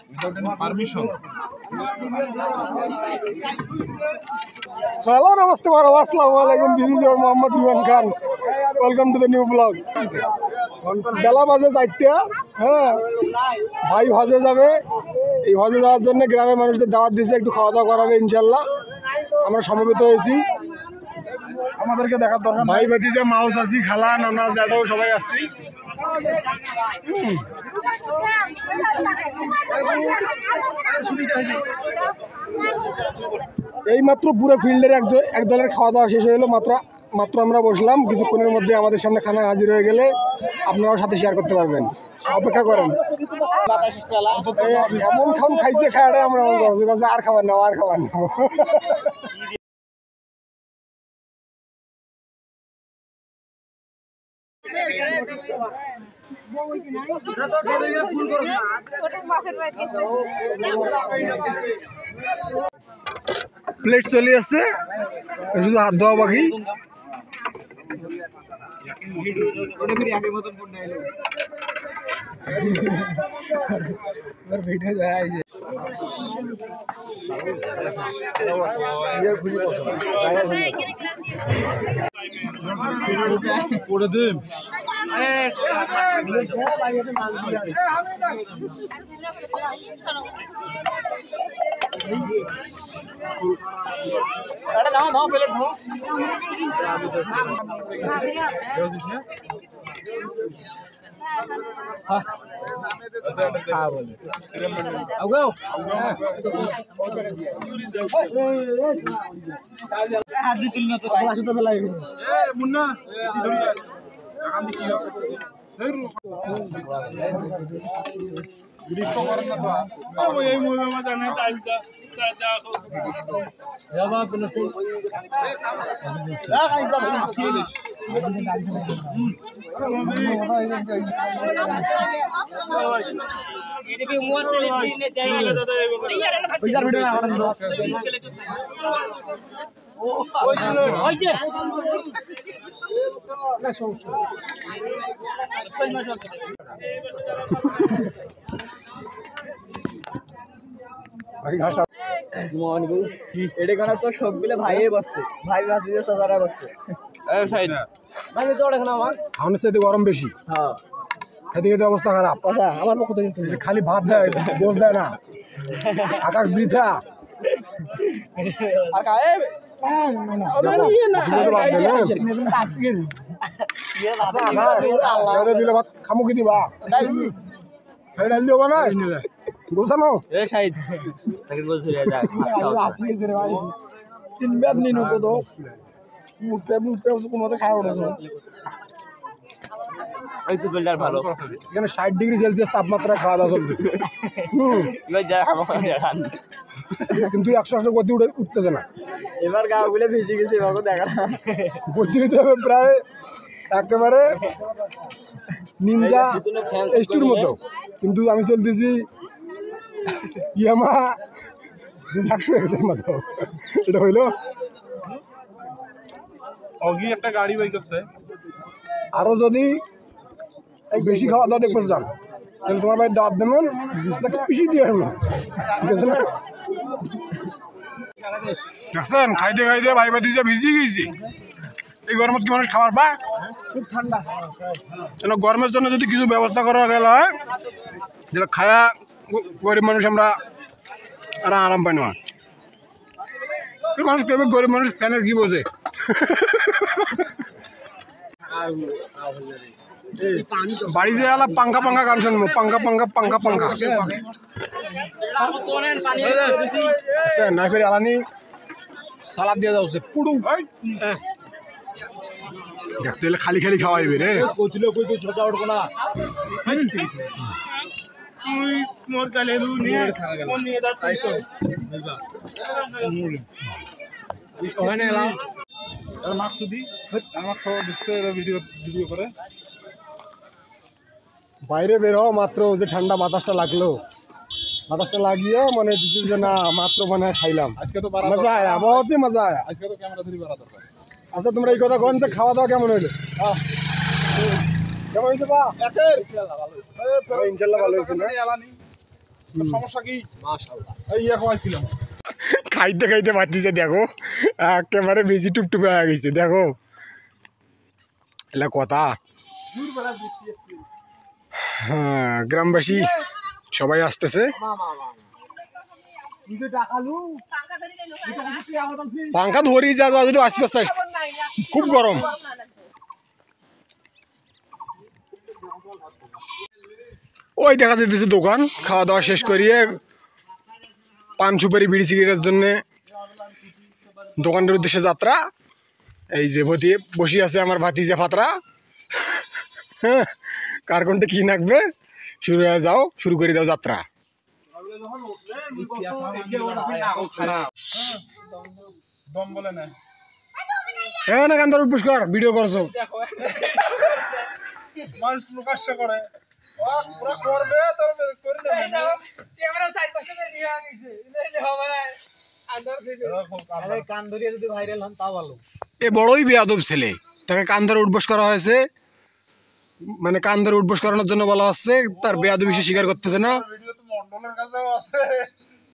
without any permission. Hello, namaste, assalamualaikum. This is your Muhammad Riwan Khan. Welcome to the new vlog. বেলা বাজে 4টা। হ্যাঁ, ভাই হজে যাবে। এই হজে যাওয়ার জন্য গ্রামের মানুষদের দাওয়াত দিয়েছে, একটু খাওয়া দাওয়া করাবে ইনশাআল্লাহ। আমরা সমবেত হয়েছি। আমাদেরকে দেখার দরকার ভাই ভাতিজা মাউস আছি, খালা নানা জ্যাঠাও সবাই আসছি। এই মাত্র পুরো ফিল্ডের এক দলের খাওয়া দাওয়া শেষ হয়ে গেলো। মাত্র আমরা বসলাম, কিছুক্ষণের মধ্যে আমাদের সামনে খানা হাজির হয়ে গেলে আপনারাও সাথে শেয়ার করতে পারবেন। অপেক্ষা করেন। এমন খান খাইছে খাওয়াটা আমরা আর খাবার নাও, আর খাবার নাও। প্লেট চলে আসছে, শুধু হাত ধোয়া বাকি। করে দিন দাও প্লেট দাও। এটা তো সবগুলো ভাই বসছে, ভাই বসছে। গরম বেশি, খেতে খেতে অবস্থা খারাপ। আমার পক্ষ থেকে খালি ভাত দেয়, গোস দেয় না। আকাশ বৃথা। দিলে ভাত খামুকি দিবা দিবা না গোছানো ভালো। এখানে 60 ডিগ্রি সেলসিয়াস তাপমাত্রায় খাওয়া দাওয়া চলতেছে, কিন্তু 100 গতি উঠতেছে না। এবার গাওগুলো ভেসে গেছে, দেখা গতি হতে হবে প্রায় একেবারে নিনজা এসটুর মতো, কিন্তু আমি চলতেছি ইয়ামাহা 100X এর মতো। এটা হইলো অগি একটা গাড়ি বাইক আছে। আরো যদি বেশি খাওয়া দাওয়া দেখবো যান, তাহলে তোমার ভাই দাঁত দেবেন, তাকে পিছিয়ে দিয়ে আসবো, ঠিক আছে না? দেখছেন খাইতে খাইতে ভাই ভাতিজা ভিজে গেছি। এই গরমত কি মানুষ খাবার পায়? খুব ঠান্ডা। গরমের জন্য যদি কিছু ব্যবস্থা করা গেল হয়, যেটা খায়া গরিব মানুষ আমরা আরাম পাই না। মানুষ কেবে গরিব মানুষ ফ্যানের কি বোঝে? বাড়ি যে আলা পাঙ্খা পাঙ্খা গান শুনবো, পাঙ্খা পাঙ্খা পাঙ্খা পাঙ্খা। নাইফের আলানি সালাদ দিয়ে যাচ্ছে পুরু দেখতে হলে খালি খালি খাওয়াইবে রে। বাইরে বের হওয়া মাত্র যে ঠান্ডা বাতাসটা লাগলো, বাতাসটা লাগিয়ে মনে হচ্ছে যে না মাত্র মনে হয় খাইলাম। আজকে তো মজা আয়া, বহুত মজা আয়া। আজকে তো ক্যামেরা ধরি বাড়া দরকার। আচ্ছা তোমরা এই কথা কোন যে খাওয়া দাওয়া কেমন হইলো? কেমন হয়েছে বা? ইনশাল্লাহ ভালো হয়েছে না? সমস্যা কি এই খাওয়াইছিলাম খাইতে খাইতে পারতেছে দেখো একেবারে বেশি টুকটুকে হয়ে গেছে দেখো এলা কথা হ্যাঁ গ্রামবাসী সবাই আসতেছে পাঙ্খা ধরি যা যাওয়া যদি আসতে আসতে খুব গরম ওই দেখা যেতেছে দোকান খাওয়া দাওয়া শেষ করিয়ে পান সুপারি বিড়ি সিগারেটের জন্য দোকানটার উদ্দেশ্যে যাত্রা এই যে বসে আছে আমার ভাতিজা ফাতরা কার কোনটা কি নাকবে শুরু হয়ে যাও শুরু করে দাও যাত্রা দম বলে না হ্যাঁ না কান্দার উঠবস কর ভিডিও করছো মানুষ প্রকাশ্য করে ওরা করবে তোর করে না ক্যামেরা সাইড পাশে দিয়ে গেছে এটা হবে না কান ধরিয়ে যদি ভাইরাল হন তা ভালো এ বড়ই বেয়াদব ছেলে তাকে কান ধরে উঠবস করা হয়েছে মানে কান ধরে উঠবস করানোর জন্য বলা হচ্ছে তার বেয়াদবি সে স্বীকার করতেছে না ভিডিও তো মন্ডলের কাছেও আছে